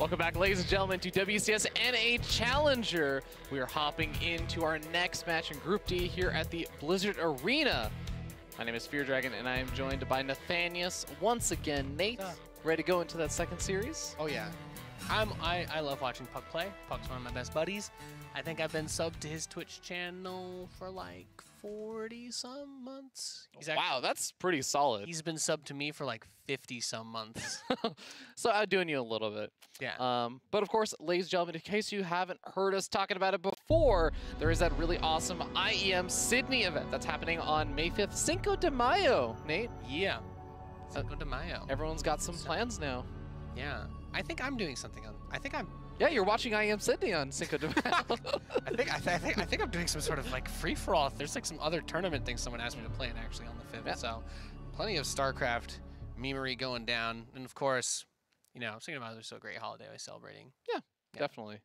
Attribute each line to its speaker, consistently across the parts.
Speaker 1: Welcome back, ladies and gentlemen, to WCS NA Challenger. We are hopping into our next match in Group D here at the Blizzard Arena. My name is Fear Dragon, and I am joined by Nathanius once again. Nate, ready to go into that second series?
Speaker 2: Oh yeah, I love watching puCK play. puCK's one of my best buddies. I think I've been subbed to his Twitch channel for like 40-some months.
Speaker 1: Wow, that's pretty solid.
Speaker 2: He's been subbed to me for like 50-some months.
Speaker 1: So I'm doing you a little bit.
Speaker 2: Yeah.
Speaker 1: But of course, ladies and gentlemen, in case you haven't heard us talking about it before, there is that really awesome IEM Sydney event that's happening on May 5th, Cinco de Mayo, Nate.
Speaker 2: Yeah. Cinco de Mayo.
Speaker 1: Everyone's got some plans now.
Speaker 2: Yeah. I think I'm doing something on.
Speaker 1: Yeah, you're watching IEM Sydney on Cinco de Mayo.
Speaker 2: I think I'm doing some sort of like free for all. There's like some other tournament thing someone asked me to play in actually on the 5th. Yeah. So plenty of StarCraft memery going down, and of course, you know, Cinco de Mayo is so great holiday we're celebrating.
Speaker 1: Yeah, definally.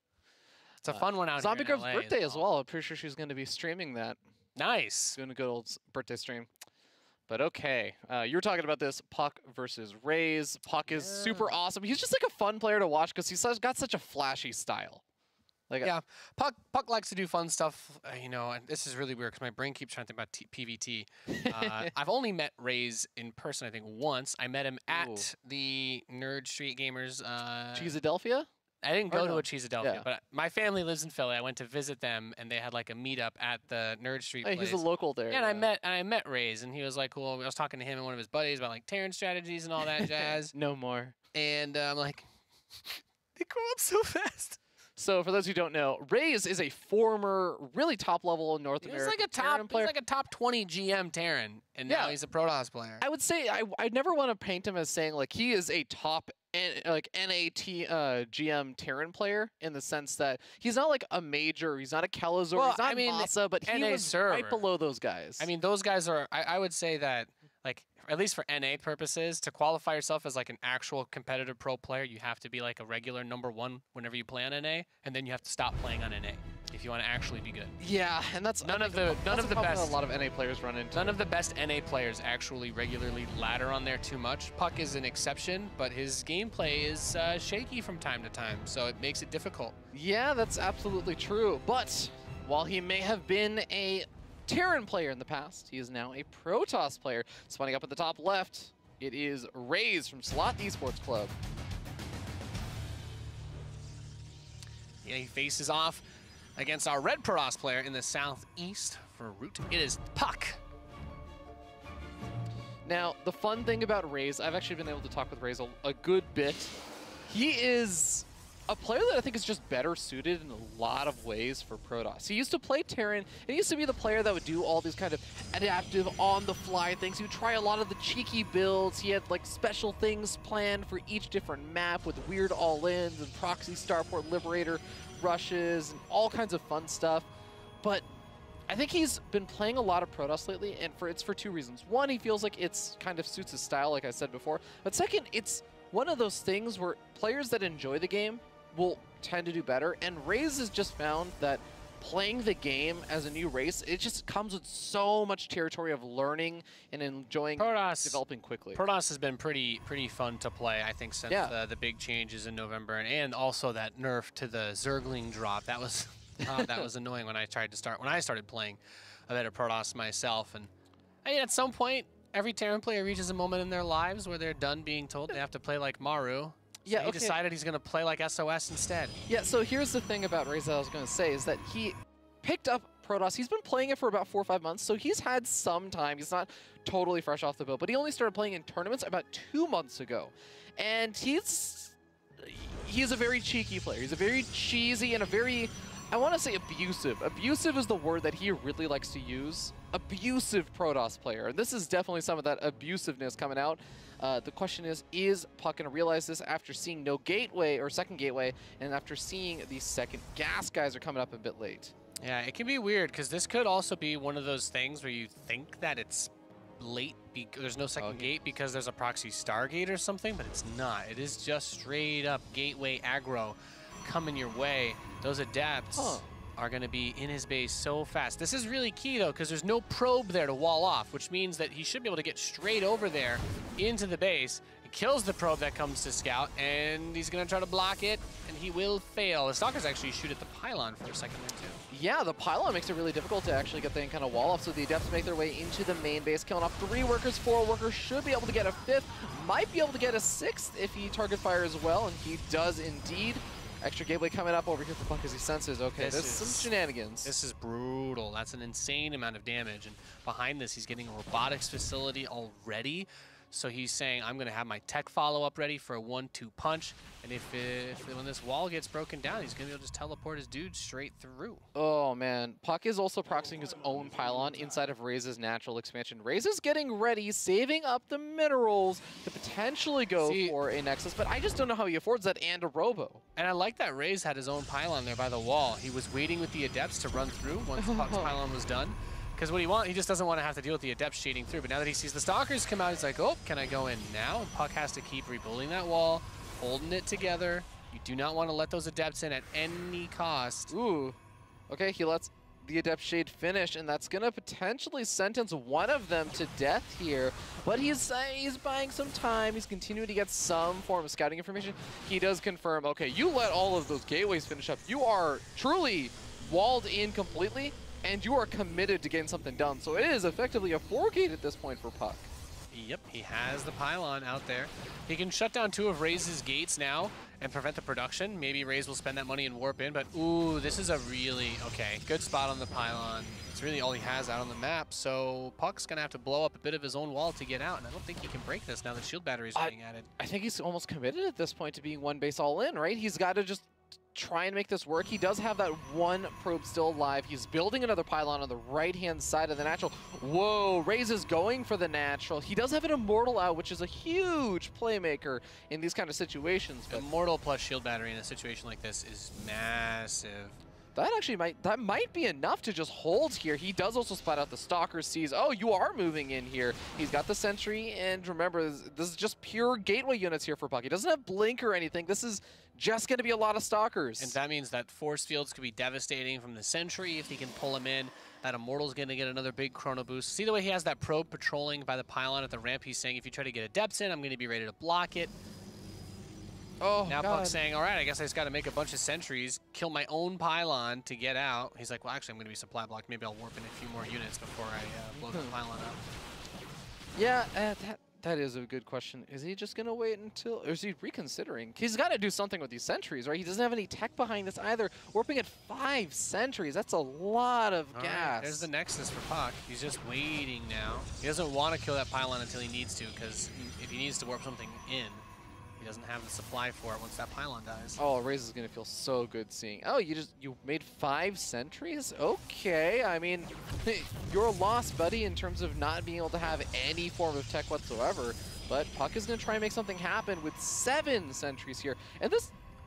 Speaker 2: It's a fun one out
Speaker 1: Zombie
Speaker 2: here in
Speaker 1: Grove's
Speaker 2: LA
Speaker 1: birthday as well. I'm pretty sure she's going to be streaming that.
Speaker 2: Nice.
Speaker 1: Doing a good old birthday stream. But okay, you were talking about this puCK versus Raze. puCK is super awesome. He's just like a fun player to watch because he's got such a flashy style. Like
Speaker 2: yeah, puCK likes to do fun stuff, you know, and this is really weird because my brain keeps trying to think about PvT. I've only met Raze in person, I think, once. I met him at the Nerd Street Gamers.
Speaker 1: Cheesadelphia?
Speaker 2: I didn't go to a Cheesadelphia, but my family lives in Philly. I went to visit them, and they had like a meetup at the Nerd Street place.
Speaker 1: He's a local there.
Speaker 2: Yeah, and I met Raze, and he was like, cool. I was talking to him and one of his buddies about like Terran strategies and all that jazz.
Speaker 1: No more.
Speaker 2: And I'm like, they grow up so fast.
Speaker 1: So for those who don't know, Raze is a former, really top-level North American Terran player.
Speaker 2: He's like a top 20 GM Terran, and now he's a Protoss player.
Speaker 1: I would say I never want to paint him as saying like he is a top like NAT GM Terran player in the sense that he's not like a major, he's not a Kalazor, he's not Masa, but he was right below those guys.
Speaker 2: I mean, those guys are. I would say that. Like, at least for NA purposes, to qualify yourself as like an actual competitive pro player, you have to be like a regular #1 whenever you play on NA, and then you have to stop playing on NA if you want to actually be good.
Speaker 1: Yeah, and that's
Speaker 2: none of the best.
Speaker 1: A lot of NA players run into.
Speaker 2: None of the best NA players actually regularly ladder on there too much. puCK is an exception, but his gameplay is shaky from time to time, so it makes it difficult.
Speaker 1: Yeah, that's absolutely true. But while he may have been a Terran player in the past, he is now a Protoss player. Spawning up at the top left, it is Raze from Slot Esports Club.
Speaker 2: Yeah, he faces off against our red Protoss player in the southeast for Root. It is puCK.
Speaker 1: Now, the fun thing about Raze, I've actually been able to talk with Raze a good bit. He is a player that I think is just better suited in a lot of ways for Protoss. He used to play Terran, and he used to be the player that would do all these kind of adaptive, on-the-fly things. He would try a lot of the cheeky builds. He had like special things planned for each different map with weird all-ins and proxy starport liberator rushes and all kinds of fun stuff. But I think he's been playing a lot of Protoss lately, and it's for two reasons. One, he feels like it's kind of suits his style, like I said before. But second, it's one of those things where players that enjoy the game will tend to do better, and Raze has just found that playing the game as a new race, it just comes with so much territory of learning and enjoying developing quickly.
Speaker 2: Protoss has been pretty fun to play, I think, since the big changes in November, and also that nerf to the Zergling drop. That was that was annoying when I started playing a bit of Protoss myself. And I mean, at some point, every Terran player reaches a moment in their lives where they're done being told they have to play like Maru. So he decided he's going to play like SOS instead. Yeah,
Speaker 1: so here's the thing about Raze that I was going to say is that he picked up Protoss. He's been playing it for about 4 or 5 months, so he's had some time. He's not totally fresh off the boat, but he only started playing in tournaments about 2 months ago. And he's a very cheeky player. He's a very cheesy and a very, I want to say abusive. Abusive is the word that he really likes to use. Abusive Protoss player. And this is definitely some of that abusiveness coming out. The question is puCK going to realize this after seeing no gateway or second gateway, and after seeing the second gas guys are coming up a bit late?
Speaker 2: Yeah, it can be weird because this could also be one of those things where you think that it's late because there's no second gate because there's a proxy Stargate or something, but it's not. It is just straight up gateway aggro coming your way. Those adepts are going to be in his base so fast. This is really key, though, because there's no probe there to wall off, which means that he should be able to get straight over there into the base. He kills the probe that comes to scout, and he's going to try to block it, and he will fail. The Stalkers actually shoot at the pylon for a second there, too.
Speaker 1: Yeah, the pylon makes it really difficult to actually get the kind of wall up, so the Adepts make their way into the main base, killing off 3 workers, 4 workers, should be able to get a 5th, might be able to get a 6th if he target fire as well, and he does indeed. Extra gateway coming up over here for puCK as he senses, okay, there's some shenanigans.
Speaker 2: This is brutal. That's an insane amount of damage. And behind this, he's getting a robotics facility already. So he's saying, I'm going to have my tech follow-up ready for a 1-2 punch. And when this wall gets broken down, he's going to be able to just teleport his dude straight through.
Speaker 1: Oh, man. puCK is also proxying his own pylon inside of Raze's natural expansion. Raze is getting ready, saving up the minerals to potentially go for a Nexus, but I just don't know how he affords that and a Robo.
Speaker 2: And I like that Raze had his own pylon there by the wall. He was waiting with the Adepts to run through once puCK's pylon was done. Because he just doesn't want to have to deal with the Adepts shading through. But now that he sees the Stalkers come out, he's like, oh, can I go in now? And puCK has to keep rebuilding that wall, holding it together. You do not want to let those Adepts in at any cost.
Speaker 1: Ooh. Okay, he lets the Adept Shade finish, and that's going to potentially sentence one of them to death here. But he's buying some time. He's continuing to get some form of scouting information. He does confirm, okay, you let all of those gateways finish up. You are truly walled in completely, and you are committed to getting something done. So it is effectively a 4-gate at this point for puCK.
Speaker 2: Yep, he has the pylon out there. He can shut down 2 of Raze's gates now and prevent the production. Maybe Raze will spend that money and warp in, but ooh, this is a really, okay, good spot on the pylon. It's really all he has out on the map, so puCK's gonna have to blow up a bit of his own wall to get out, and I don't think he can break this now that shield batteries are being added.
Speaker 1: I think he's almost committed at this point to being one base all in, right? He's got to just try and make this work. He does have that 1 probe still alive. He's building another pylon on the right-hand side of the natural. Whoa, Raze is going for the natural. He does have an Immortal out, which is a huge playmaker in these kind of situations.
Speaker 2: But Immortal plus shield battery in a situation like this is massive.
Speaker 1: That actually might be enough to just hold here. He does also spot out the Stalker, sees, oh, you are moving in here. He's got the Sentry, and remember, this is just pure gateway units here for puCK. He doesn't have Blink or anything. This is just going to be a lot of Stalkers.
Speaker 2: And that means that force fields could be devastating from the Sentry if he can pull him in. That Immortal's going to get another big chrono boost. See the way he has that probe patrolling by the pylon at the ramp? He's saying, if you try to get Adepts in, I'm going to be ready to block it.
Speaker 1: Oh,
Speaker 2: now
Speaker 1: God.
Speaker 2: puCK's saying, all right, I guess I just got to make a bunch of sentries, kill my own pylon to get out. He's like, well, actually, I'm going to be supply blocked. Maybe I'll warp in a few more units before I blow the pylon out.
Speaker 1: Yeah, that is a good question. Is he just going to wait until, or is he reconsidering? He's got to do something with these sentries, right? He doesn't have any tech behind this either. Warping at 5 sentries, that's a lot of gas.
Speaker 2: Right, there's the Nexus for puCK. He's just waiting now. He doesn't want to kill that pylon until he needs to, because if he needs to warp something in, he doesn't have the supply for it once that pylon dies.
Speaker 1: Oh, Raze is going to feel so good seeing. Oh, you made 5 sentries? Okay, I mean, you're lost, buddy, in terms of not being able to have any form of tech whatsoever. But puCK is going to try and make something happen with 7 sentries here. And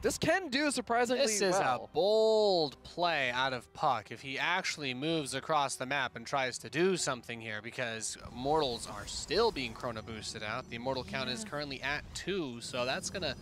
Speaker 1: this can do surprisingly well.
Speaker 2: This is a bold play out of puCK if he actually moves across the map and tries to do something here, because Immortals are still being chrono boosted out. The Immortal count is currently at 2, so that's going to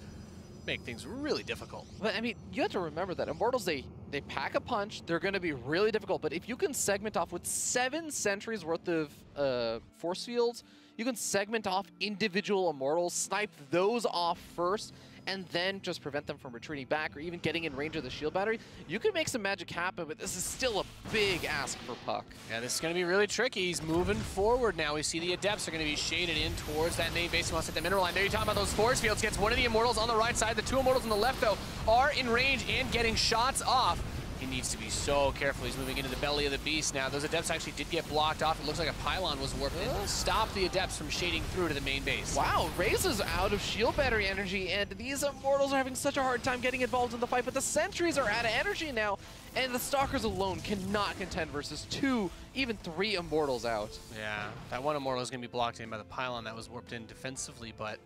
Speaker 2: make things really difficult.
Speaker 1: But I mean, you have to remember that Immortals, they pack a punch. They're going to be really difficult. But if you can segment off with 7 sentries worth of force fields, you can segment off individual Immortals, snipe those off first, and then just prevent them from retreating back or even getting in range of the shield battery. You can make some magic happen, but this is still a big ask for puCK.
Speaker 2: Yeah, this is going to be really tricky. He's moving forward now. We see the Adepts are going to be shaded in towards that main base. He wants to hit the mineral line. There you're talking about those force fields. Gets one of the Immortals on the right side. The 2 Immortals on the left, though, are in range and getting shots off. He needs to be so careful. He's moving into the belly of the beast now. Those Adepts actually did get blocked off. It looks like a pylon was warped in. Stop the Adepts from shading through to the main base.
Speaker 1: Wow, Raze is out of shield battery energy, and these Immortals are having such a hard time getting involved in the fight, but the sentries are out of energy now, and the Stalkers alone cannot contend versus 2, even 3 Immortals out.
Speaker 2: Yeah, that 1 Immortal is going to be blocked in by the pylon that was warped in defensively, but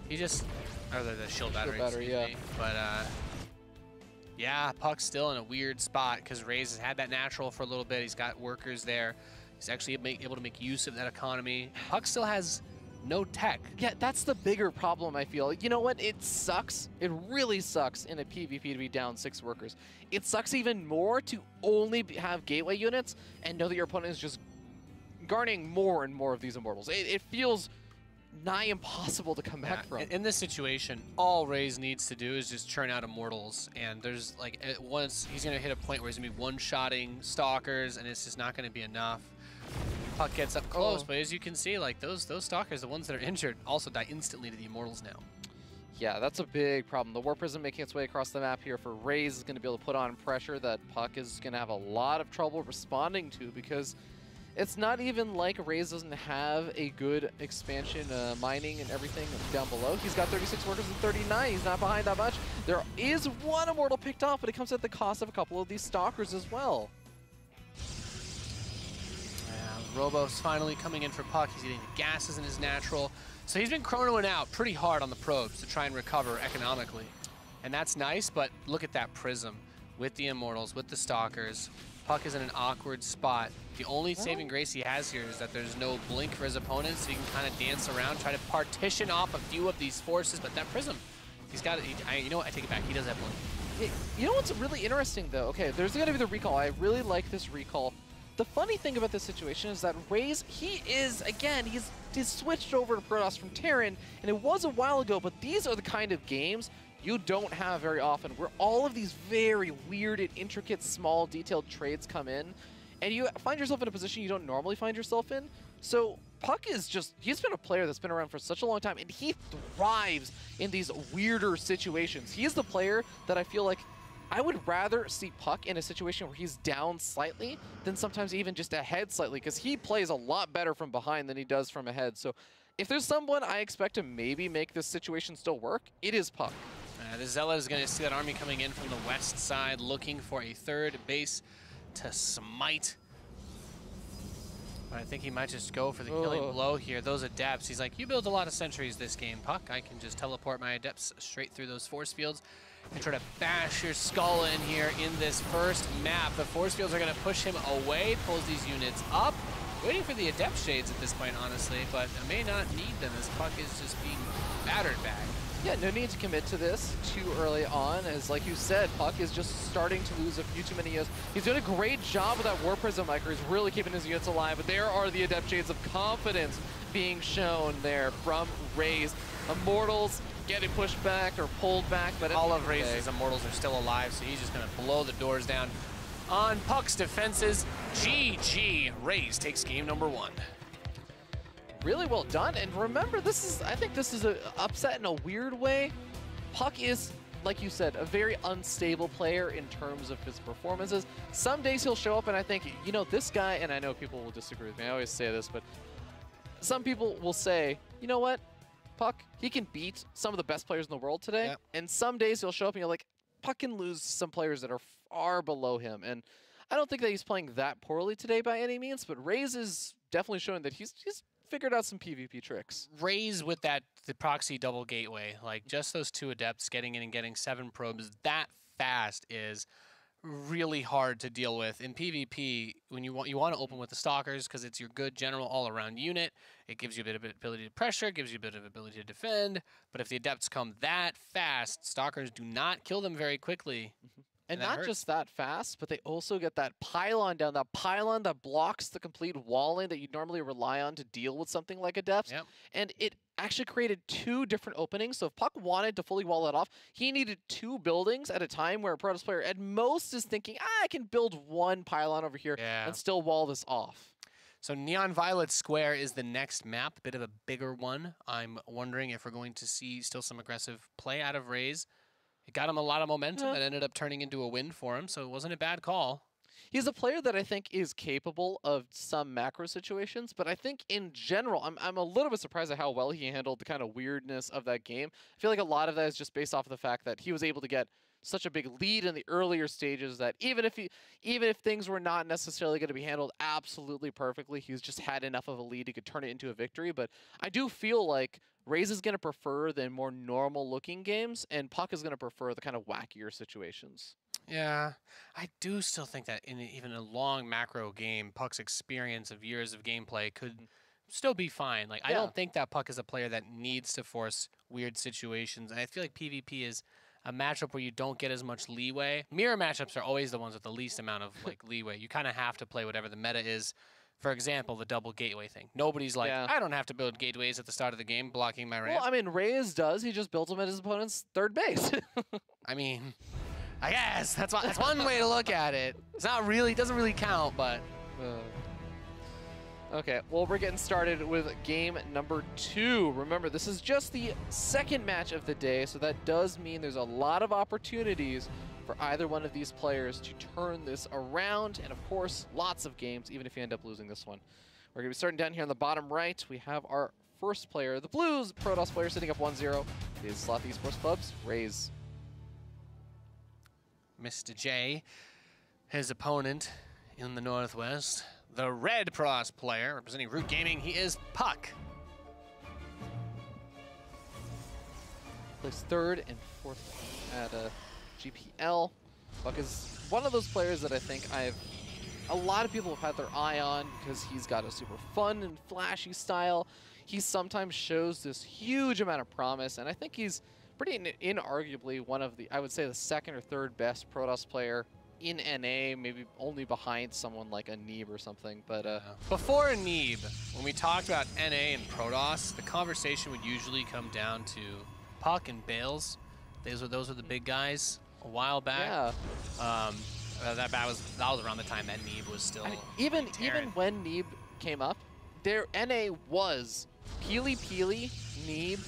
Speaker 2: he just, or the shield battery,
Speaker 1: yeah.
Speaker 2: But, yeah, puCK's still in a weird spot because Raze has had that natural for a little bit. He's got workers there. He's actually able to make use of that economy. puCK still has no tech.
Speaker 1: Yeah, that's the bigger problem, I feel. You know what? It sucks. It really sucks in a PvP to be down 6 workers. It sucks even more to only have gateway units and know that your opponent is just garnering more and more of these Immortals. It feels nigh impossible to come back from.
Speaker 2: In this situation, all Raze needs to do is just churn out Immortals, and there's like once he's gonna hit a point where he's gonna be one-shotting Stalkers, and it's just not gonna be enough. puCK gets up close, but as you can see, like those Stalkers, the ones that are injured, also die instantly to the Immortals now.
Speaker 1: Yeah, that's a big problem. The Warp Prism making its way across the map here for Raze is going to be able to put on pressure that puCK is going to have a lot of trouble responding to, because it's not even like Raze doesn't have a good expansion mining and everything down below. He's got 36 workers and 39. He's not behind that much. There is one Immortal picked off, but it comes at the cost of a couple of these Stalkers as well.
Speaker 2: Yeah, Robo's finally coming in for puCK. He's getting the gases in his natural. So he's been chronoing out pretty hard on the probes to try and recover economically. And that's nice, but look at that Prism with the Immortals, with the Stalkers. puCK is in an awkward spot. The only saving grace he has here is that there's no blink for his opponents, so he can kind of dance around, try to partition off a few of these forces, but that Prism, he's got it. You know what, I take it back, he does have blink.
Speaker 1: You know what's really interesting though? Okay, there's gonna be the recall. I really like this recall. The funny thing about this situation is that Raze, he is, again, he's switched over to Protoss from Terran, and it was a while ago, but these are the kind of games you don't have very often, where all of these very weird and intricate, small, detailed trades come in, and you find yourself in a position you don't normally find yourself in. So puCK is just, he's been a player that's been around for such a long time, and he thrives in these weirder situations. He is the player that I feel like I would rather see puCK in a situation where he's down slightly than sometimes even just ahead slightly, because he plays a lot better from behind than he does from ahead. So if there's someone I expect to maybe make this situation still work, it is puCK.
Speaker 2: The Zealot is going to see that army coming in from the west side, looking for a third base to smite. But I think he might just go for the killing blow here. Those Adepts, he's like, you build a lot of sentries this game, puCK. I can just teleport my Adepts straight through those force fields and try to bash your skull in here in this first map. The force fields are going to push him away, pulls these units up. Waiting for the Adept Shades at this point, honestly, but I may not need them as puCK is just being battered back.
Speaker 1: Yeah, no need to commit to this too early on, as like you said, puCK is just starting to lose a few too many units. He's doing a great job with that Warp Prism Micro. He's really keeping his units alive, but there are the Adept Shades of confidence being shown there from Raze. Immortals getting pushed back or pulled back, but
Speaker 2: all of Raze's Immortals are still alive, so he's just going to blow the doors down on puCK's defenses. GG, Raze takes game number 1.
Speaker 1: Really well done, and remember, I think this is an upset in a weird way. puCK is, like you said, a very unstable player in terms of his performances. Some days he'll show up and I think, you know, this guy, and I know people will disagree with me, I always say this, but some people will say, you know what, puCK, he can beat some of the best players in the world today,
Speaker 2: yep.
Speaker 1: And some days he'll show up and you're like, puCK can lose some players that are far below him, and I don't think that he's playing that poorly today by any means, but Raze is definitely showing that he's figured out some PvP tricks.
Speaker 2: Raze with the proxy double gateway, like just those 2 Adepts getting in and getting 7 probes that fast is really hard to deal with. In PvP, when you want to open with the Stalkers because it's your good general all-around unit, it gives you a bit of ability to pressure, it gives you a bit of ability to defend, but if the Adepts come that fast, Stalkers do not kill them very quickly.
Speaker 1: And not just that fast, but they also get that pylon down, that pylon that blocks the complete walling that you'd normally rely on to deal with something like Adepts.
Speaker 2: Yep.
Speaker 1: And it actually created 2 different openings. So if puCK wanted to fully wall that off, he needed 2 buildings at a time, where a Protoss player at most is thinking, I can build 1 pylon over here and still wall this off.
Speaker 2: So Neon Violet Square is the next map, a bit of a bigger one. I'm wondering if we're going to see still some aggressive play out of Raze. It got him a lot of momentum. It ended up turning into a win for him, so it wasn't a bad call.
Speaker 1: He's a player that I think is capable of some macro situations, but I think in general, I'm a little bit surprised at how well he handled the kind of weirdness of that game. I feel like a lot of that is just based off of the fact that he was able to get such a big lead in the earlier stages that even if things were not necessarily going to be handled absolutely perfectly, he's just had enough of a lead he could turn it into a victory. But I do feel like Raze is going to prefer the more normal-looking games, and puCK is going to prefer the kind of wackier situations.
Speaker 2: Yeah, I do still think that in even a long macro game, puCK's experience of years of gameplay could still be fine. Like, I don't think that puCK is a player that needs to force weird situations. And I feel like PvP is a matchup where you don't get as much leeway. Mirror matchups are always the ones with the least amount of like leeway. You kind of have to play whatever the meta is For example, the double gateway thing. Nobody's like, I don't have to build gateways at the start of the game, blocking my ramp.
Speaker 1: Well, I mean, Raze does. He just built them at his opponent's third base.
Speaker 2: I mean, I guess that's one way to look at it. It's not really, doesn't really count, but.
Speaker 1: Okay, well, we're getting started with game number 2. Remember, this is just the second match of the day, so that does mean there's a lot of opportunities for either one of these players to turn this around, and of course, lots of games, even if you end up losing this one. We're going to be starting down here on the bottom right. We have our first player, the Blues Protoss player, sitting up 1-0. It is Sloth Esports Club's Raze.
Speaker 2: Mr. J, his opponent in the Northwest, the red Protoss player, representing Root Gaming, he is puCK.
Speaker 1: Plays 3rd and 4th at GPL. puCK is one of those players that I think a lot of people have had their eye on because he's got a super fun and flashy style. He sometimes shows this huge amount of promise, and I think he's pretty inarguably one of the, I would say, the 2nd or 3rd best Protoss player in NA, maybe only behind someone like a Neeb or something. But
Speaker 2: before a Neeb, when we talked about NA and Protoss, the conversation would usually come down to puCK and Bales. Those were the big guys a while back.
Speaker 1: Yeah.
Speaker 2: That was around the time that Neeb was still. I mean,
Speaker 1: even when Neeb came up, their NA was Peely, Neeb,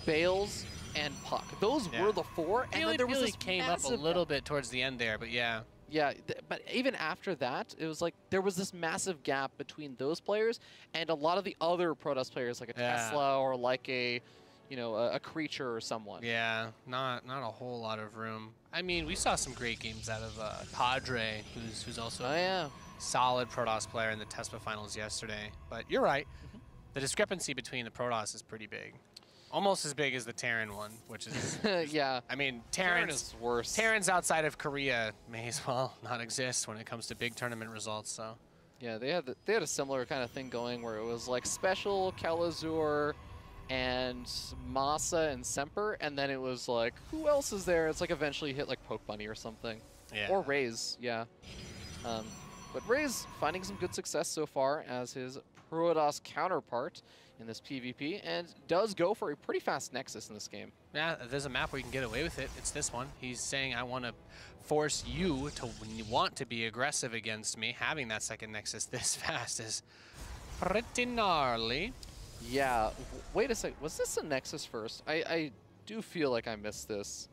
Speaker 1: Bales, and puCK. Those were the 4, and then there was this
Speaker 2: came up a little bit towards the end there, but yeah.
Speaker 1: Yeah, but even after that, it was like there was this massive gap between those players and a lot of the other Protoss players, like a Tesla or like a, you know, a Creature or someone.
Speaker 2: Yeah, not a whole lot of room. I mean, we saw some great games out of Padre, who's also a solid Protoss player in the TESPA finals yesterday. But you're right, the discrepancy between the Protoss is pretty big. Almost as big as the Terran one, which is
Speaker 1: yeah.
Speaker 2: I mean,
Speaker 1: Terran is worse.
Speaker 2: Terrans outside of Korea may as well not exist when it comes to big tournament results. So
Speaker 1: yeah, they had a similar kind of thing going where it was like Special, Kalazur, and Masa and Semper, and then it was like, who else is there? It's like eventually hit like Poke Bunny or something.
Speaker 2: Yeah.
Speaker 1: Or Raze, yeah. But Raze finding some good success so far as his Protoss counterpart in this PvP, and does go for a pretty fast Nexus in this game.
Speaker 2: Yeah, if there's a map where you can get away with it, it's this one. He's saying, I want to force you to want to be aggressive against me. Having that second Nexus this fast is pretty gnarly.
Speaker 1: Yeah, wait a sec. Was this a Nexus first? I do feel like I missed this.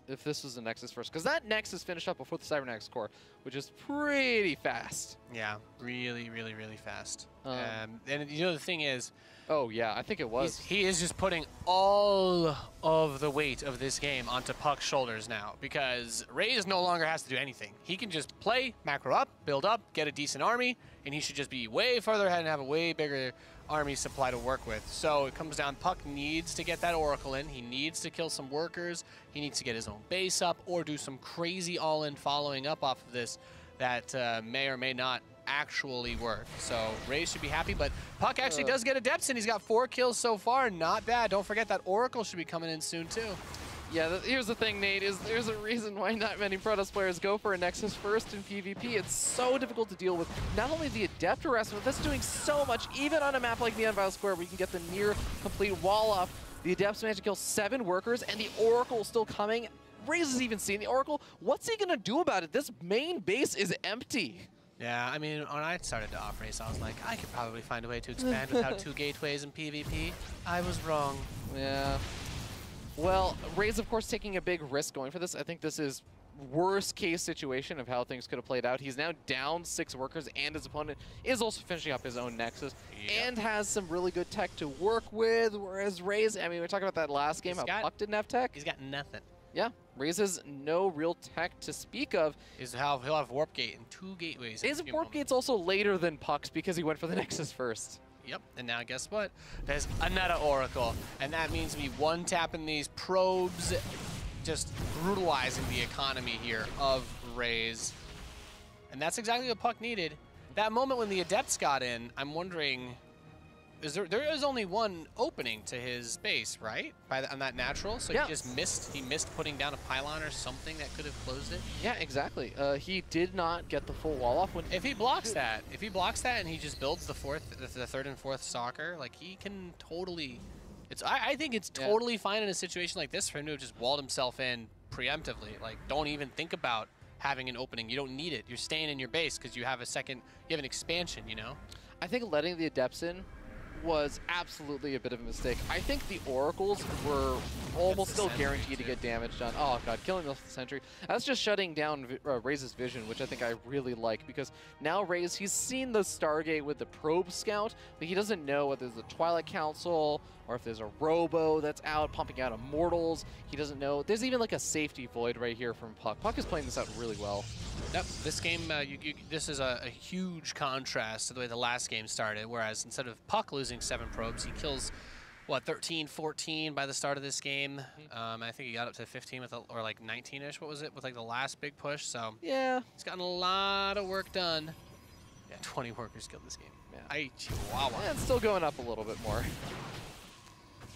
Speaker 1: If this was a Nexus first. Because that Nexus finished up before the Cybernetics core, which is pretty fast.
Speaker 2: Yeah, really, really, really fast. And you know, the thing is...
Speaker 1: Oh, yeah, I think it was.
Speaker 2: He is just putting all of the weight of this game onto puCK's shoulders now, because Raze no longer has to do anything. He can just play, macro up, build up, get a decent army, and he should just be way further ahead and have a way bigger army supply to work with. So it comes down, puCK needs to get that Oracle in. He needs to kill some workers. He needs to get his own base up or do some crazy all-in following up off of this that may or may not actually work. So Raze should be happy, but puCK actually does get a Depths, and he's got 4 kills so far. Not bad. Don't forget that Oracle should be coming in soon too.
Speaker 1: Yeah, here's the thing, Nate, is there's a reason why not many Protoss players go for a Nexus first in PvP. It's so difficult to deal with not only the Adept harassment, that's doing so much, even on a map like Neon Vile Square where you can get the near complete wall off. The Adepts managed to kill 7 workers, and the Oracle still coming. Raze has even seen the Oracle. What's he gonna do about it? This main base is empty.
Speaker 2: Yeah, I mean, when I started to off Raze, I was like, I could probably find a way to expand without 2 gateways in PvP. I was wrong.
Speaker 1: Yeah. Well, Raze, of course, taking a big risk going for this. I think this is worst case situation of how things could have played out. He's now down 6 workers, and his opponent is also finishing up his own Nexus and has some really good tech to work with, whereas Raze, I mean, we were talking about that last game, how puCK didn't have tech.
Speaker 2: He's got nothing.
Speaker 1: Yeah, Raze has no real tech to speak of.
Speaker 2: He'll have Warp Gate and 2 gateways.
Speaker 1: His Warp Gate's also later than puCK's because he went for the Nexus first.
Speaker 2: Yep, and now guess what? There's another Oracle, and that means me one-tapping these probes, just brutalizing the economy here of Raze. And that's exactly what puCK needed. That moment when the Adepts got in, I'm wondering, there is only one opening to his base, right? On that natural, so he missed putting down a pylon or something that could have closed it.
Speaker 1: Yeah, exactly. He did not get the full wall off.
Speaker 2: If he blocks that, and he just builds the third and fourth stalker, like he can totally. I think it's totally fine in a situation like this for him to have just walled himself in preemptively. Like, don't even think about having an opening. You don't need it. You're staying in your base because you have an expansion, you know?
Speaker 1: I think letting the Adepts in was absolutely a bit of a mistake. I think the Oracles were almost still guaranteed to get damage done. Oh god, killing the Sentry. That's just shutting down Raze's vision, which I think I really like, because now Raze, he's seen the Stargate with the Probe Scout, but he doesn't know whether there's a Twilight Council or if there's a Robo that's out pumping out Immortals. He doesn't know. There's even like a safety void right here from puCK. puCK is playing this out really well.
Speaker 2: Yep, this game, this is a huge contrast to the way the last game started, whereas instead of puCK losing 7 probes, he kills, what, 13, 14 by the start of this game. I think he got up to 15 with, or like 19-ish, what was it, with like the last big push, so
Speaker 1: yeah,
Speaker 2: he's gotten a lot of work done. Yeah, 20 workers killed this game.
Speaker 1: Yeah.
Speaker 2: Ay, chihuahua.
Speaker 1: Yeah, it's still going up a little bit more.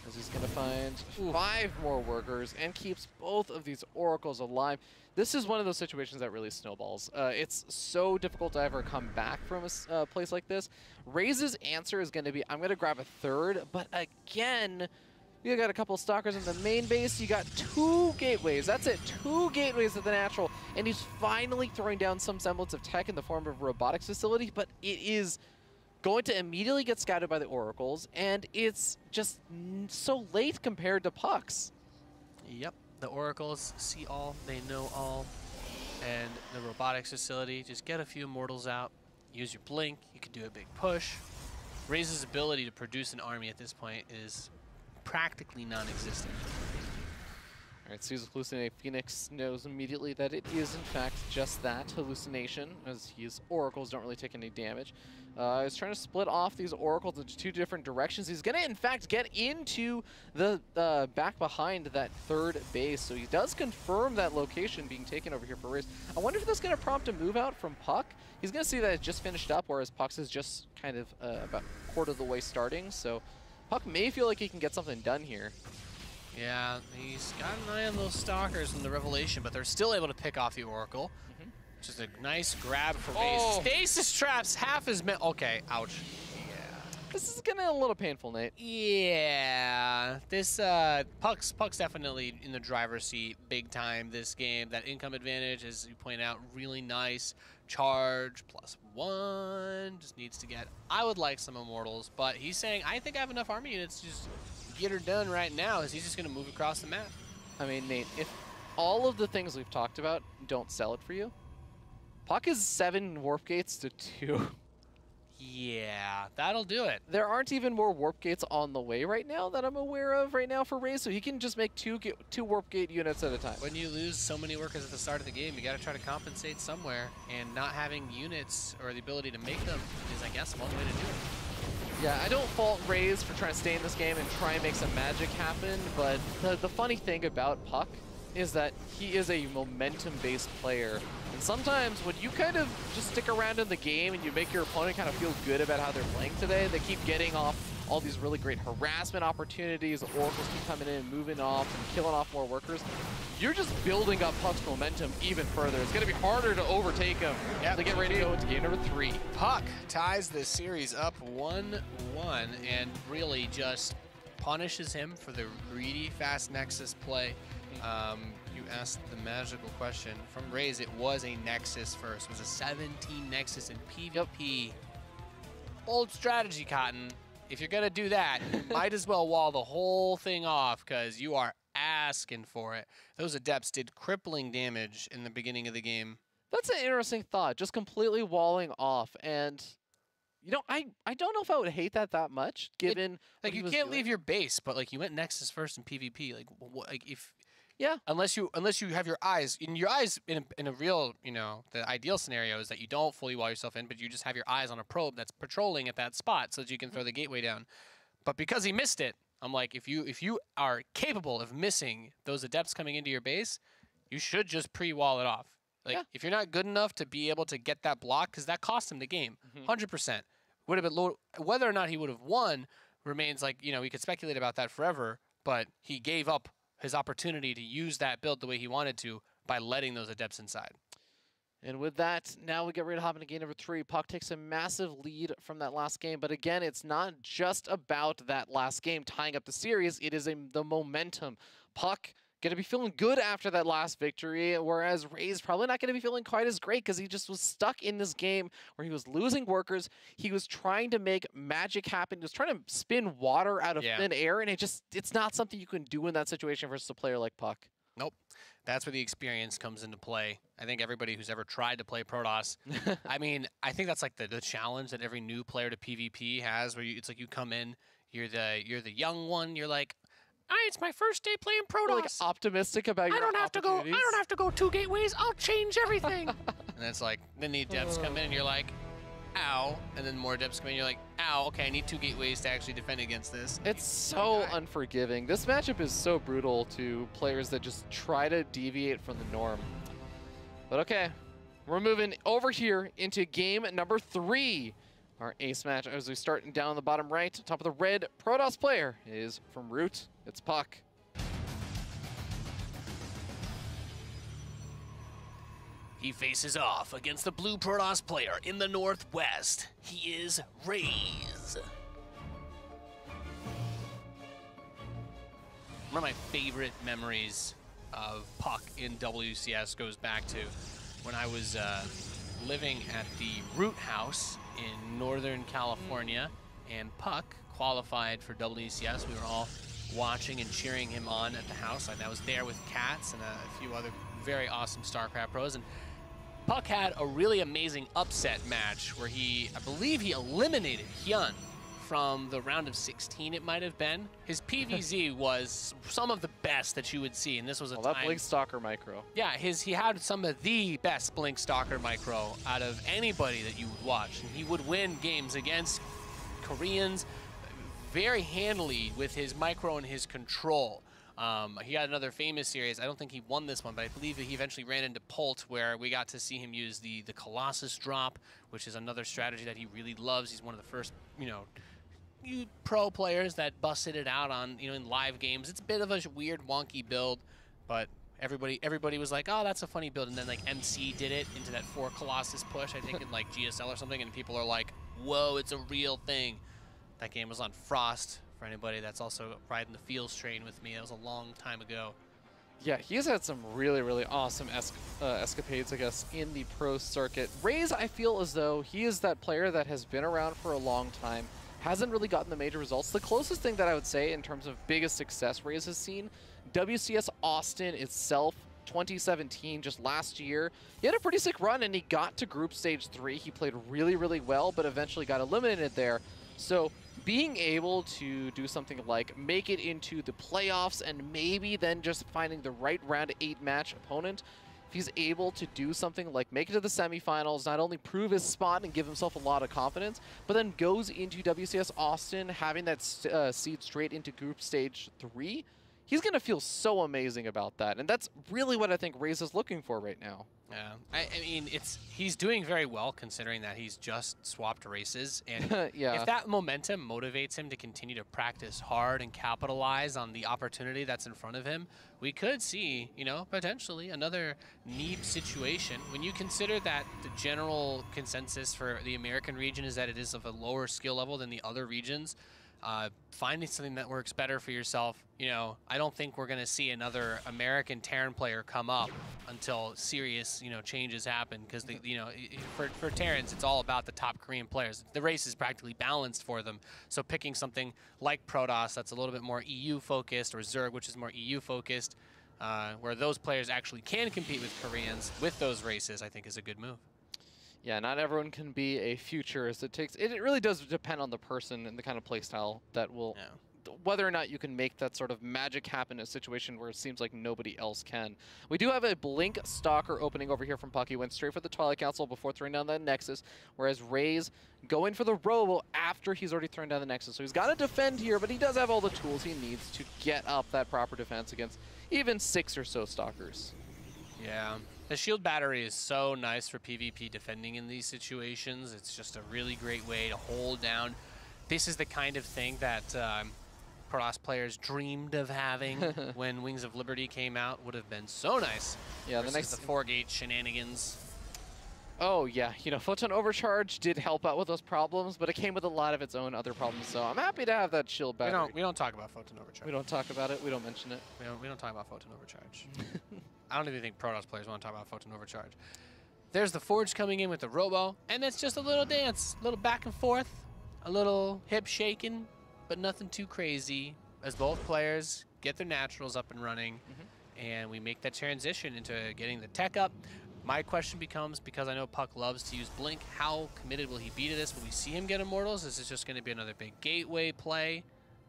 Speaker 1: As he's going to find 5 more workers and keeps both of these Oracles alive. This is one of those situations that really snowballs. It's so difficult to ever come back from a place like this. Raze's answer is going to be, I'm going to grab a third, but again, you got a couple of stalkers in the main base. You got 2 gateways. That's it, 2 gateways at the natural, and he's finally throwing down some semblance of tech in the form of a robotics facility, but it is going to immediately get scouted by the Oracles, and it's just so late compared to puCK's.
Speaker 2: Yep. The Oracles see all, they know all, and the robotics facility, just get a few Immortals out, use your blink, you can do a big push. Raze's ability to produce an army at this point is practically non-existent.
Speaker 1: All right, sees hallucinate. Phoenix knows immediately that it is in fact just that, hallucination, as his Oracles don't really take any damage. He's trying to split off these Oracles into 2 different directions. He's going to, in fact, get into the back behind that 3rd base. So he does confirm that location being taken over here for Raze. I wonder if that's going to prompt a move out from puCK. He's going to see that it just finished up, whereas puCK's is just kind of about a quarter of the way starting. So puCK may feel like he can get something done here.
Speaker 2: Yeah, he's got an eye on those stalkers in the Revelation, but they're still able to pick off the Oracle. Just a nice grab for Raze. Stasis traps half as many. Okay, ouch. Yeah.
Speaker 1: This is getting a little painful, Nate.
Speaker 2: Yeah. This puCK's definitely in the driver's seat big time this game. That income advantage, as you point out, really nice. Charge +1. Just needs to get, I would like some Immortals, but he's saying, I think I have enough army units to just get her done right now, as he's just going to move across the map.
Speaker 1: I mean, Nate, if all of the things we've talked about don't sell it for you, puCK is 7 warp gates to 2.
Speaker 2: Yeah, that'll do it.
Speaker 1: There aren't even more warp gates on the way right now that I'm aware of right now for Raze, so he can just make 2 warp gate units at a time.
Speaker 2: When you lose so many workers at the start of the game, you got to try to compensate somewhere, and not having units or the ability to make them is, I guess, one way to do it.
Speaker 1: Yeah, I don't fault Raze for trying to stay in this game and try and make some magic happen, but the funny thing about puCK is that he is a momentum-based player. And sometimes when you kind of just stick around in the game and you make your opponent kind of feel good about how they're playing today, they keep getting off all these really great harassment opportunities, the Oracles keep coming in and moving off and killing off more workers. You're just building up puCK's momentum even further. It's going to be harder to overtake him.
Speaker 2: Yep,
Speaker 1: to get ready to go into game number 3.
Speaker 2: puCK ties this series up 1-1 and really just punishes him for the greedy fast Nexus play. You asked the magical question. From Raze, it was a Nexus first. It was a 17 Nexus in PvP. Yep. Old strategy, Cotton. If you're going to do that, you might as well wall the whole thing off, because you are asking for it. Those Adepts did crippling damage in the beginning of the game.
Speaker 1: That's an interesting thought, just completely walling off. And, you know, I don't know if I would hate that much, given
Speaker 2: like you can't leave your base, but like you went Nexus first in PvP. Like, what, like if...
Speaker 1: Yeah.
Speaker 2: Unless you have your eyes in a real, you know, the ideal scenario is that you don't fully wall yourself in, but you just have your eyes on a probe that's patrolling at that spot so that you can throw the gateway down. But because he missed it, I'm like, if you are capable of missing those Adepts coming into your base, you should just pre-wall it off. Like if you're not good enough to be able to get that block, because that cost him the game, 100%. would have been low. Whether or not he would have won remains like, you know, we could speculate about that forever, but he gave up his opportunity to use that build the way he wanted to by letting those adepts inside.
Speaker 1: And with that, now we get ready to hop into game number 3. puCK takes a massive lead from that last game, but again, it's not just about that last game tying up the series. It is the momentum. puCK going to be feeling good after that last victory, whereas Raze probably not going to be feeling quite as great because he just was stuck in this game where he was losing workers. He was trying to make magic happen. He was trying to spin water out of thin air, and it's not something you can do in that situation versus a player like puCK.
Speaker 2: Nope. That's where the experience comes into play. I think everybody who's ever tried to play Protoss, I mean, I think that's like the challenge that every new player to PvP has, where it's like you come in, you're the young one, you're like, it's my first day playing Protoss.
Speaker 1: You're like optimistic about your opportunities.
Speaker 2: I don't have to go 2 gateways. I'll change everything. And it's like, then the adepts come in and you're like, ow. And then more adepts come in and you're like, ow, okay, I need 2 gateways to actually defend against this.
Speaker 1: It's so unforgiving. This matchup is so brutal to players that just try to deviate from the norm. But okay, we're moving over here into game number 3. Our ace match as we start down the bottom right. Top of the red Protoss player is from Root. It's puCK.
Speaker 2: He faces off against the blue Protoss player in the northwest. He is Raze. One of my favorite memories of puCK in WCS goes back to when I was living at the Root House in Northern California, and puCK qualified for WCS. We were all watching and cheering him on at the house. I was there with Cats and a few other very awesome StarCraft pros, and puCK had a really amazing upset match where I believe he eliminated Hyun from the round of 16, it might have been. His PVZ was some of the best that you would see, and this was a time...
Speaker 1: that Blink Stalker micro.
Speaker 2: Yeah, he had some of the best Blink Stalker micro out of anybody that you would watch, and he would win games against Koreans very handily with his micro and his control. He had another famous series. I don't think he won this one, but I believe that he eventually ran into Pult, where we got to see him use the Colossus drop, which is another strategy that he really loves. He's one of the first, pro players that busted it out on, in live games. It's a bit of a weird, wonky build, but everybody was like, oh, that's a funny build. And then, MC did it into that 4 Colossus push, I think, in, GSL or something, and people are like, whoa, it's a real thing. That game was on Frost. For anybody that's also riding the Fields train with me, that was a long time ago.
Speaker 1: Yeah, he's had some really, really awesome escapades, I guess, in the pro circuit. Raze, I feel as though he is that player that has been around for a long time, hasn't really gotten the major results. The closest thing that I would say in terms of biggest success Raze has seen, WCS Austin itself, 2017, just last year. He had a pretty sick run, and he got to group stage 3. He played really, really well, but eventually got eliminated there. So being able to do something like make it into the playoffs and maybe then just finding the right round 8 match opponent, if he's able to do something like make it to the semifinals, not only prove his spot and give himself a lot of confidence, but then goes into WCS Austin having that seed straight into group stage 3, he's going to feel so amazing about that. And that's really what I think Raze is looking for right now.
Speaker 2: Yeah, I mean, he's doing very well considering that he's just swapped races, and
Speaker 1: yeah.
Speaker 2: If that momentum motivates him to continue to practice hard and capitalize on the opportunity that's in front of him, we could see, potentially another Neeb situation. When you consider that the general consensus for the American region is that it is of a lower skill level than the other regions, finding something that works better for yourself, I don't think we're going to see another American Terran player come up until serious, changes happen. Because, for Terrans, it's all about the top Korean players. The race is practically balanced for them. So picking something like Protoss that's a little bit more EU-focused, or Zerg, which is more EU-focused, where those players actually can compete with Koreans with those races, I think is a good move.
Speaker 1: Yeah, not everyone can be a futurist. It really does depend on the person and the kind of playstyle that will, whether or not you can make that sort of magic happen in a situation where it seems like nobody else can. We do have a Blink Stalker opening over here from puCK. He went straight for the Twilight Council before throwing down that Nexus, whereas Raze going for the Robo after he's already thrown down the Nexus. So he's got to defend here, but he does have all the tools he needs to get up that proper defense against even 6 or so Stalkers.
Speaker 2: Yeah, The shield battery is so nice for PvP defending in these situations. It's just a really great way to hold down. This is the kind of thing that Protoss players dreamed of having when Wings of Liberty came out. Would have been so nice.
Speaker 1: Yeah, the next
Speaker 2: the 4-gate shenanigans.
Speaker 1: Oh yeah, you know, Photon Overcharge did help out with those problems, but it came with a lot of its own other problems. So I'm happy to have that shield battery.
Speaker 2: We don't talk about Photon Overcharge.
Speaker 1: We don't talk about it. We don't mention it.
Speaker 2: We don't talk about Photon Overcharge. I don't even think Protoss players want to talk about Photon Overcharge. There's the Forge coming in with the Robo, and it's just a little dance, a little back and forth, a little hip shaking, but nothing too crazy. As both players get their naturals up and running, and we make that transition into getting the tech up. My question becomes, because I know puCK loves to use Blink, how committed will he be to this? Will we see him get Immortals? Is this just going to be another big gateway play?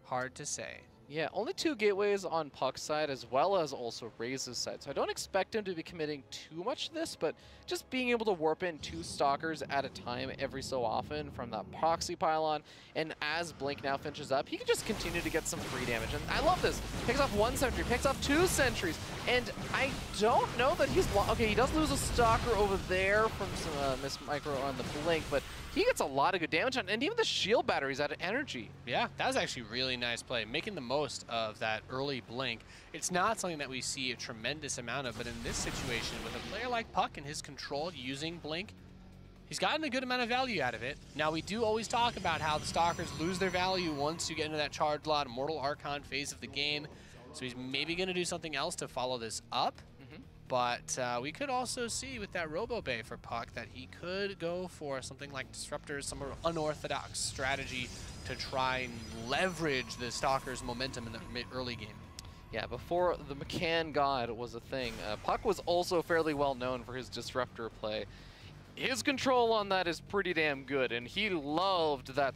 Speaker 2: Hard to say.
Speaker 1: Yeah, only 2 gateways on puCK's side as well as also Raze's side. So I don't expect him to be committing too much to this, but just being able to warp in 2 Stalkers at a time every so often from that proxy pylon. And as Blink now finishes up, he can just continue to get some free damage. And I love this. Picks off 1 sentry, picks off 2 sentries. And I don't know that he's... Okay, he does lose a Stalker over there from some Miss Micro on the Blink, but he gets a lot of good damage on, and even the shield battery's out of energy. Yeah,
Speaker 2: that was actually really nice play, making the most of that early Blink. It's not something that we see a tremendous amount of, but in this situation, with a player like puCK and his control using Blink, he's gotten a good amount of value out of it. Now, we do always talk about how the Stalkers lose their value once you get into that Charge Lot, Immortal Archon phase of the game, so he's maybe going to do something else to follow this up. But we could also see with that Robo Bay for puCK that he could go for something like Disruptors, some unorthodox strategy to try and leverage the Stalker's momentum in the early game.
Speaker 1: Yeah, before the McCann God was a thing, puCK was also fairly well known for his Disruptor play. His control on that is pretty damn good, and he loved that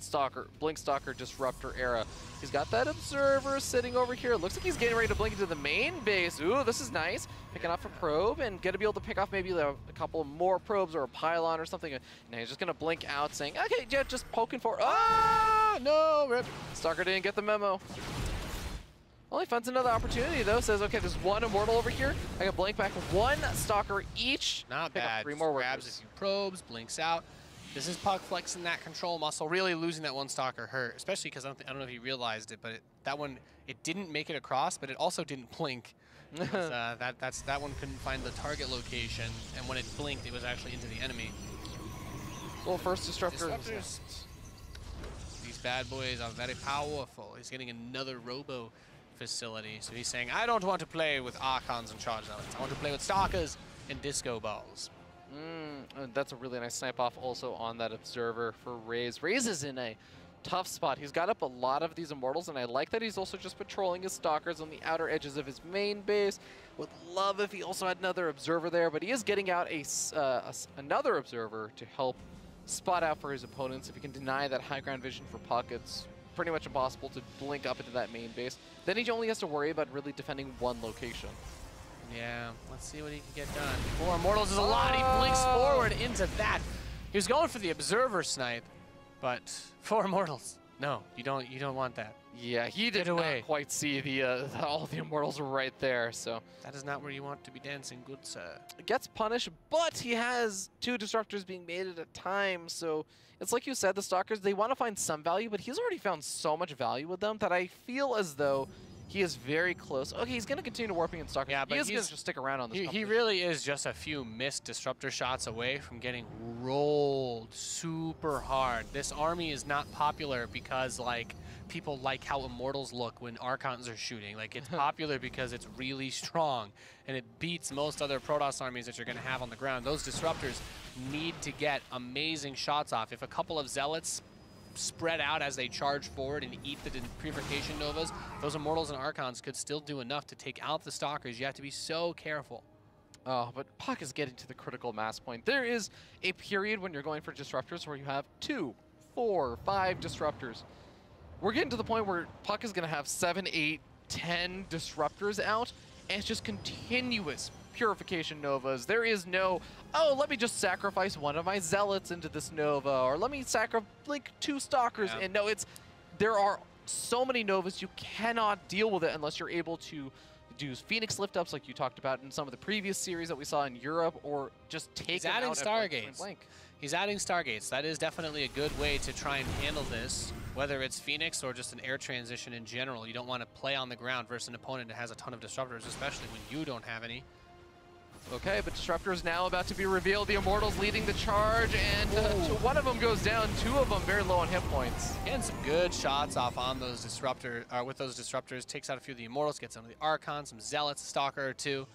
Speaker 1: Blink Stalker Disruptor era. He's got that Observer sitting over here. Looks like he's getting ready to blink into the main base. Ooh, this is nice. Picking off a probe and gonna be able to pick off maybe a couple more probes or a pylon or something. Now he's just gonna blink out saying, okay, yeah, just poking for, no, rip. Stalker didn't get the memo. Only finds another opportunity though, says, okay, there's 1 Immortal over here. I can blink back 1 Stalker each.
Speaker 2: Not
Speaker 1: pick
Speaker 2: bad.
Speaker 1: Up 3 more
Speaker 2: grabs a few probes, blinks out. This is puCK flexing that control muscle, really losing that 1 Stalker hurt, especially because I don't know if he realized it, but that one, it didn't make it across, but it also didn't blink. That one couldn't find the target location, and when it blinked, it was actually into the enemy.
Speaker 1: Well, first Disruptor.
Speaker 2: Disruptors. These bad boys are very powerful. He's getting another Robo facility, so he's saying, I don't want to play with Archons and Charge Zealots. I want to play with Stalkers and Disco Balls.
Speaker 1: That's a really nice snipe off also on that Observer for Raze. Raze is in a tough spot. He's got up a lot of these Immortals, and I like that he's also just patrolling his Stalkers on the outer edges of his main base. Would love if he also had another Observer there, but he is getting out another Observer to help spot out for his opponents. If he can deny that high ground vision for puCK, it's pretty much impossible to blink up into that main base. Then he only has to worry about really defending 1 location.
Speaker 2: Yeah, let's see what he can get done. 4 Immortals is a lot. He blinks forward into that. He was going for the Observer snipe, but 4 Immortals. No, you don't want that.
Speaker 1: Yeah, he did not quite see all the Immortals were right there, so.
Speaker 2: That is not where you want to be dancing, good sir.
Speaker 1: Gets punished, but he has 2 Disruptors being made at a time, so it's like you said, the Stalkers, they want to find some value, but he's already found so much value with them that I feel as though he is very close. Okay, he's going to continue warping in Stalkers.
Speaker 2: Yeah, but
Speaker 1: he's going to just stick around on this.
Speaker 2: He really is just a few missed Disruptor shots away from getting rolled super hard. This army is not popular because, like, people like how Immortals look when Archons are shooting. Like, it's popular because it's really strong, and it beats most other Protoss armies that you're going to have on the ground. Those Disruptors need to get amazing shots off. If a couple of Zealots spread out as they charge forward and eat the Purification Novas, those Immortals and Archons could still do enough to take out the Stalkers. You have to be so careful.
Speaker 1: Oh, but puCK is getting to the critical mass point. There is a period when you're going for Disruptors where you have 2, 4, 5 Disruptors. We're getting to the point where puCK is going to have 7, 8, 10 Disruptors out, and it's just continuous Purification Novas. There is no, oh, let me just sacrifice 1 of my Zealots into this Nova, or let me sacrifice like 2 Stalkers. Yeah. And no, there are so many Novas, you cannot deal with it unless you're able to do Phoenix lift-ups like you talked about in some of the previous series that we saw in Europe, or just take them out at point blank.
Speaker 2: He's adding Stargates. That is definitely a good way to try and handle this, whether it's Phoenix or just an air transition in general. You don't want to play on the ground versus an opponent that has a ton of disruptors, especially when you don't have any.
Speaker 1: Okay, but Disruptor's now about to be revealed. The Immortals leading the charge, and one of them goes down. Two of them very low on hit points.
Speaker 2: Getting some good shots off on those with those Disruptors. Takes out a few of the Immortals, gets some of the Archons, some Zealots, Stalker or two.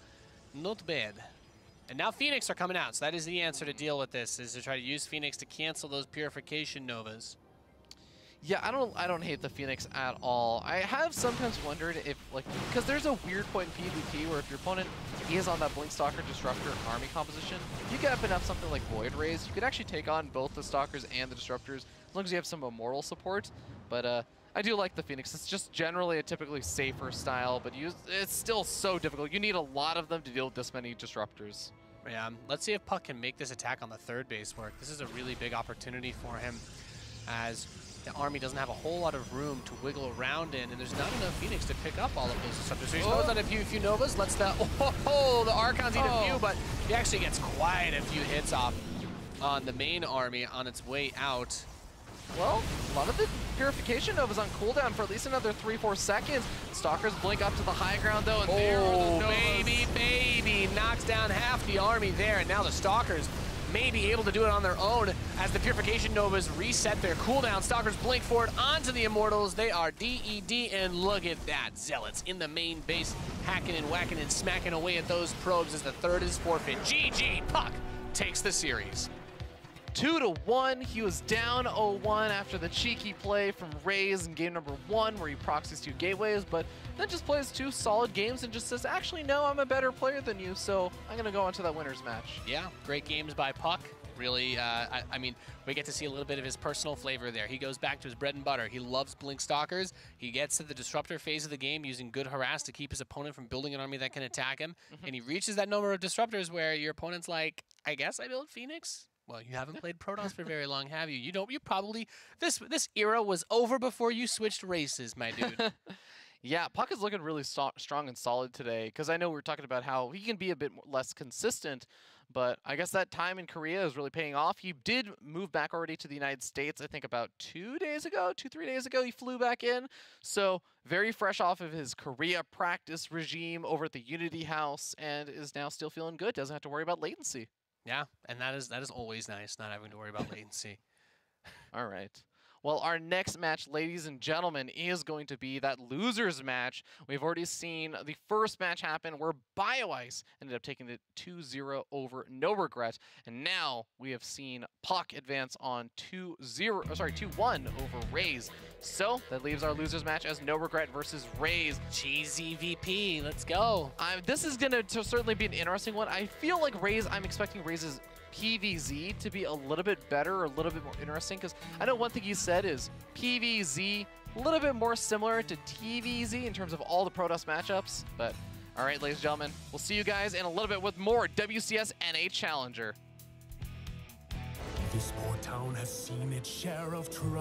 Speaker 2: Not bad. And now Phoenix are coming out, so that is the answer to deal with this, is to try to use Phoenix to cancel those Purification Novas.
Speaker 1: Yeah, I don't hate the Phoenix at all. I have sometimes wondered if, like, because there's a weird point in PvP where if your opponent is on that Blink Stalker Disruptor army composition, you get up enough something like Void Raze, you could actually take on both the Stalkers and the Disruptors as long as you have some Immortal support. But I do like the Phoenix. It's just generally a typically safer style, but it's still so difficult. You need a lot of them to deal with this many Disruptors.
Speaker 2: Yeah, let's see if puCK can make this attack on the third base work. This is a really big opportunity for him, as the army doesn't have a whole lot of room to wiggle around in, and there's not enough Phoenix to pick up all of those Disruptors. So he knows that a few Novas lets the the Archons eat a few, but he actually gets quite a few hits off on the main army on its way out.
Speaker 1: Well, a lot of the Purification Novas on cooldown for at least another 3-4 seconds. Stalkers blink up to the high ground though, and there are the Novas. baby, knocks down half the army there, and now the Stalkers may be able to do it on their own as the Purification Novas reset their cooldown. Stalkers blink forward onto the Immortals. They are DED, and look at that. Zealots in the main base, hacking and whacking and smacking away at those probes as the third is forfeit. GG, puCK takes the series. 2-1, he was down 0-1 after the cheeky play from Raze in game number 1 where he proxies 2 gateways, but then just plays 2 solid games and just says, actually, no, I'm a better player than you, so I'm going to go on to that winner's match.
Speaker 2: Yeah, great games by puCK. Really, I mean, we get to see a little bit of his personal flavor there. He goes back to his bread and butter. He loves Blink Stalkers. He gets to the Disruptor phase of the game using good harass to keep his opponent from building an army that can attack him, and he reaches that number of Disruptors where your opponent's like, I guess I build Phoenix? Well, you haven't played Protoss for very long, have you? You probably, this era was over before you switched races, my dude.
Speaker 1: Yeah, puCK is looking really strong and solid today, because I know we were talking about how he can be a bit less consistent, but I guess that time in Korea is really paying off. He did move back already to the United States, I think about 3 days ago, he flew back in. So very fresh off of his Korea practice regime over at the Unity House, and is now still feeling good, doesn't have to worry about latency.
Speaker 2: Yeah, and that is always nice, not having to worry about latency.
Speaker 1: All right. Well, our next match, ladies and gentlemen, is going to be that losers match. We've already seen the first match happen where BioIce ended up taking it 2-0 over No Regret. And now we have seen puCK advance on 2-1 over Raze. So that leaves our losers match as No Regret versus Raze.
Speaker 2: Cheesy VP, let's go.
Speaker 1: This is going to certainly be an interesting one. I feel like Raze, I'm expecting Raze's PvZ to be a little bit better, or a little bit more interesting, because I know one thing he said is PvZ a little bit more similar to TvZ in terms of all the Protoss matchups. But all right, ladies and gentlemen, we'll see you guys in a little bit with more WCS Challenger.
Speaker 3: This poor town has seen its share of trials.